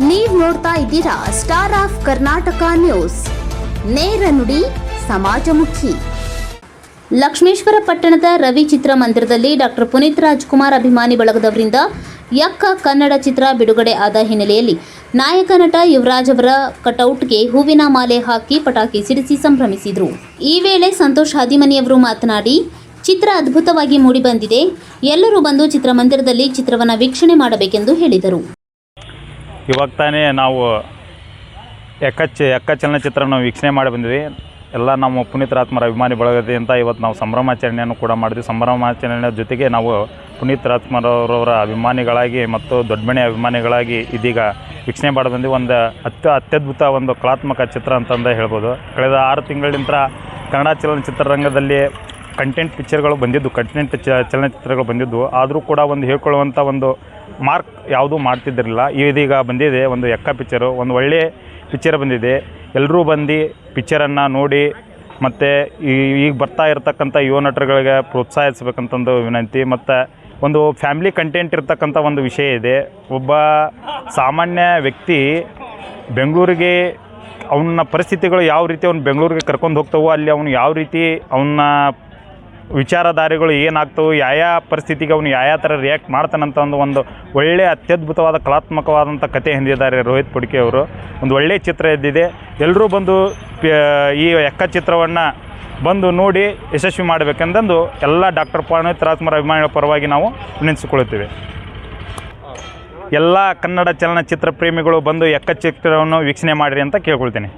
ನೀವು ನೋಡ್ತಾ ಇದ್ದೀರಾ ಸ್ಟಾರ್ ಆಫ್ ಕರ್ನಾಟಕ ನ್ಯೂಸ್, ನೇರ ನುಡಿ ಸಮಾಜಮುಖಿ. ಲಕ್ಷ್ಮೇಶ್ವರ ಪಟ್ಟಣದ ರವಿ ಚಿತ್ರಮಂದಿರದಲ್ಲಿ ಡಾಕ್ಟರ್ ಪುನೀತ್ ರಾಜ್ಕುಮಾರ್ ಅಭಿಮಾನಿ ಬಳಗದವರಿಂದ ಯಕ್ಕ ಕನ್ನಡ ಚಿತ್ರ ಬಿಡುಗಡೆ ಆದ ಹಿನ್ನೆಲೆಯಲ್ಲಿ ನಾಯಕ ನಟ ಯುವರಾಜ್ ಅವರ ಕಟೌಟ್ಗೆ ಹೂವಿನ ಮಾಲೆ ಹಾಕಿ ಪಟಾಕಿ ಸಿಡಿಸಿ ಸಂಭ್ರಮಿಸಿದರು. ಈ ವೇಳೆ ಸಂತೋಷ್ ಹಾದಿಮನಿಯವರು ಮಾತನಾಡಿ, ಚಿತ್ರ ಅದ್ಭುತವಾಗಿ ಮೂಡಿಬಂದಿದೆ. ಎಲ್ಲರೂ ಬಂದು ಚಿತ್ರಮಂದಿರದಲ್ಲಿ ಚಿತ್ರವನ್ನು ವೀಕ್ಷಣೆ ಮಾಡಬೇಕೆಂದು ಹೇಳಿದರು. ಇವಾಗ ತಾನೇ ನಾವು ಎಕ್ಕ ಚಲನಚಿತ್ರವನ್ನು ವೀಕ್ಷಣೆ ಮಾಡಿ ಬಂದ್ವಿ. ಎಲ್ಲ ನಮ್ಮ ಪುನೀತ್ ರಾಜ್ಕುಮಾರ್ ಅಭಿಮಾನಿ ಬಳಗದಿಂದ ಇವತ್ತು ನಾವು ಸಂಭ್ರಮಾಚರಣೆಯನ್ನು ಕೂಡ ಮಾಡಿದ್ವಿ. ಸಂಭ್ರಮಾಚರಣೆ ಜೊತೆಗೆ ನಾವು ಪುನೀತ್ ರಾಜ್ಕುಮಾರ್ ಅವರವರ ಅಭಿಮಾನಿಗಳಾಗಿ ಮತ್ತು ದೊಡ್ಡಮಣಿ ಅಭಿಮಾನಿಗಳಾಗಿ ಇದೀಗ ವೀಕ್ಷಣೆ ಮಾಡಿ ಬಂದ್ವಿ. ಒಂದು ಅತ್ಯದ್ಭುತ ಒಂದು ಕಲಾತ್ಮಕ ಚಿತ್ರ ಅಂತಂದೇ ಹೇಳ್ಬೋದು. ಕಳೆದ 6 ತಿಂಗಳಿಂದ ಕನ್ನಡ ಚಲನಚಿತ್ರರಂಗದಲ್ಲಿ ಕಂಟೆಂಟ್ ಪಿಕ್ಚರ್ಗಳು ಬಂದಿದ್ದು, ಚಲನಚಿತ್ರಗಳು ಬಂದಿದ್ದು, ಆದರೂ ಕೂಡ ಒಂದು ಹೇಳ್ಕೊಳ್ಳುವಂಥ ಒಂದು ಮಾರ್ಕ್ ಯಾವುದೂ ಮಾಡ್ತಿದ್ದಿರಲಿಲ್ಲ. ಇದೀಗ ಬಂದಿದೆ ಒಂದು ಎಕ್ಕ ಪಿಕ್ಚರು, ಒಂದು ಒಳ್ಳೆಯ ಪಿಕ್ಚರ್ ಬಂದಿದೆ. ಎಲ್ಲರೂ ಬಂದು ಪಿಕ್ಚರನ್ನು ನೋಡಿ ಮತ್ತು ಈಗ ಬರ್ತಾ ಇರತಕ್ಕಂಥ ಯುವ ನಟರುಗಳಿಗೆ ಪ್ರೋತ್ಸಾಹಿಸಬೇಕಂತಂದು ವಿನಂತಿ. ಮತ್ತು ಒಂದು ಫ್ಯಾಮಿಲಿ ಕಂಟೆಂಟ್ ಇರ್ತಕ್ಕಂಥ ಒಂದು ವಿಷಯ ಇದೆ. ಒಬ್ಬ ಸಾಮಾನ್ಯ ವ್ಯಕ್ತಿ ಬೆಂಗಳೂರಿಗೆ ಅವನ ಪರಿಸ್ಥಿತಿಗಳು ಯಾವ ರೀತಿ ಅವ್ನು ಬೆಂಗಳೂರಿಗೆ ಕರ್ಕೊಂಡು ಹೋಗ್ತಾವೋ, ಅಲ್ಲಿ ಅವನು ಯಾವ ರೀತಿ ಅವನ ವಿಚಾರಧಾರೆಗಳು ಏನಾಗ್ತವೆ, ಯಾವ ಪರಿಸ್ಥಿತಿಗೆ ಅವನು ಯಾವ ಥರ ರಿಯಾಕ್ಟ್ ಮಾಡ್ತಾನಂತ ಒಂದು ಒಳ್ಳೆಯ ಅತ್ಯದ್ಭುತವಾದ ಕಲಾತ್ಮಕವಾದಂಥ ಕತೆ ಹೊಂದಿದ್ದಾರೆ ರೋಹಿತ್ ಪುಡ್ಕೆ ಅವರು. ಒಂದು ಒಳ್ಳೆಯ ಚಿತ್ರ ಎದ್ದಿದೆ. ಎಲ್ಲರೂ ಬಂದು ಈ ಎಕ್ಕ ಚಿತ್ರವನ್ನು ಬಂದು ನೋಡಿ ಯಶಸ್ವಿ ಮಾಡಬೇಕೆಂದು ಎಲ್ಲ ಡಾಕ್ಟರ್ ಪುನೀತ್ ರಾಜ್ಕುಮಾರ್ ಅಭಿಮಾನಿಗಳ ಪರವಾಗಿ ನಾವು ವಿನಂತಿಸಿಕೊಳ್ಳುತ್ತೇವೆ. ಎಲ್ಲ ಕನ್ನಡ ಚಲನಚಿತ್ರ ಪ್ರೇಮಿಗಳು ಬಂದು ಎಕ್ಕ ಚಿತ್ರವನ್ನು ವೀಕ್ಷಣೆ ಮಾಡಿರಿ ಅಂತ ಕೇಳ್ಕೊಳ್ತೇನೆ.